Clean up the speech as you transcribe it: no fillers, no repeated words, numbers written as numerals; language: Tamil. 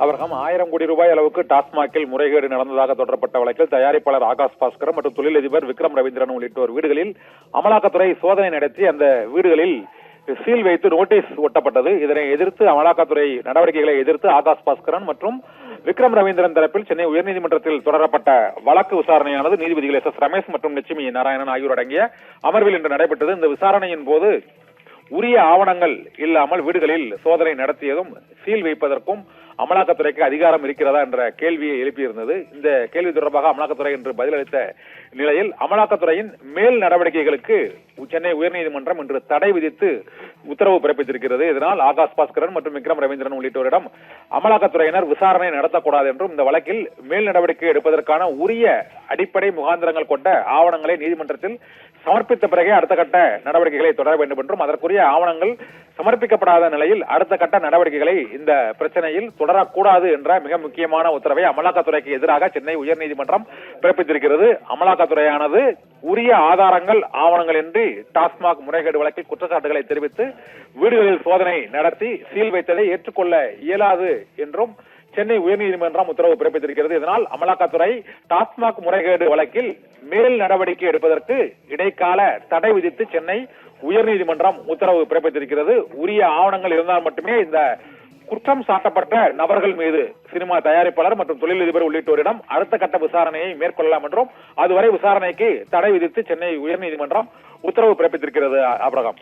அவர்கள் 1000 கோடி ரூபாய் அளவுக்கு டாஸ்மாகில் முறைகேடு நடந்ததாக தொடரப்பட்ட வழக்கில் தயாரிப்பாளர் ஆகாஷ் பாஸ்கர் மற்றும் தொழிலதிபர் விக்ரம் ரவீந்திரன் உள்ளிட்டோர் வீடுகளில் அமலாக்கத்துறை சோதனை நடத்தி அந்த வீடுகளில் சீல் வைத்து நோட்டீஸ் ஒட்டப்பட்டது. இதனை எதிர்த்து அமலாக்கத்துறை நடவடிக்கைகளை எதிர்த்து ஆகாஷ் பாஸ்கரன் மற்றும் விக்ரம் ரவீந்திரன் தரப்பில் சென்னை உயர்நீதிமன்றத்தில் தொடரப்பட்ட வழக்கு விசாரணையானது நீதிபதிகள் எஸ் ரமேஷ் மற்றும் லட்சுமி நாராயணன் ஆகியோர் அடங்கிய அமர்வில் இன்று நடைபெற்றது. இந்த விசாரணையின் போது உரிய ஆவணங்கள் இல்லாமல் வீடுகளில் சோதனை நடத்தியதும் சீல் வைப்பதற்கும் அமலாக்கத்துறைக்கு அதிகாரம் இருக்கிறதா என்ற கேள்வியை எழுப்பியிருந்தது. இந்த கேள்வி தொடர்பாக அமலாக்கத்துறை இன்று பதிலளித்த நிலையில் அமலாக்கத்துறையின் மேல் நடவடிக்கைகளுக்கு சென்னை உயர்நீதிமன்றம் இன்று தடை விதித்து உத்தரவு பிறப்பித்திருக்கிறது. இதனால் ஆகாஷ் பாஸ்கரன் மற்றும் விக்ரம் ரவீந்திரன் உள்ளிட்டோரிடம் அமலாக்கத்துறையினர் விசாரணை நடத்தக்கூடாது என்றும் இந்த வழக்கில் மேல் நடவடிக்கை எடுப்பதற்கான உரிய அடிப்படை முகாந்திரங்கள் கொண்ட ஆவணங்களை நீதிமன்றத்தில் சமர்ப்பித்த பிறகே அடுத்த கட்ட நடவடிக்கைகளை தொடர வேண்டும் என்றும் அதற்குரிய ஆவணங்கள் சமர்ப்பிக்கப்படாத நிலையில் அடுத்த கட்ட நடவடிக்கைகளை இந்த பிரச்சனையில் தொடரக்கூடாது என்ற மிக முக்கியமான உத்தரவை அமலாக்கத்துறைக்கு எதிராக சென்னை உயர்நீதிமன்றம் பிறப்பித்திருக்கிறது. அமலாக்கத்துறையானது உரிய ஆதாரங்கள் ஆவணங்கள் இன்றி டாஸ்மாக் முறைகேடு வழக்கில் குற்றச்சாட்டுகளை தெரிவித்து வீடுகளில் சோதனை நடத்தி சீல் வைத்ததை ஏற்றுக்கொள்ள இயலாது என்றும் சென்னை உயர்நீதிமன்றம் உத்தரவு பிறப்பித்திருக்கிறது. இதனால் அமலாக்கத்துறை டாஸ்மாக் முறைகேடு வழக்கில் மேல் நடவடிக்கை எடுப்பதற்கு இடைக்கால தடை விதித்து சென்னை உயர்நீதிமன்றம் உத்தரவு பிறப்பித்திருக்கிறது. உரிய ஆவணங்கள் இருந்தால் மட்டுமே இந்த குற்றம் சாட்டப்பட்ட நபர்கள் மீது சினிமா தயாரிப்பாளர் மற்றும் தொழிலதிபர் உள்ளிட்டோரிடம் அடுத்த கட்ட விசாரணையை மேற்கொள்ளலாம் என்றும் அதுவரை விசாரணைக்கு தடை விதித்து சென்னை உயர்நீதிமன்றம் உத்தரவு பிறப்பித்திருக்கிறது. ஆபிரகாம்.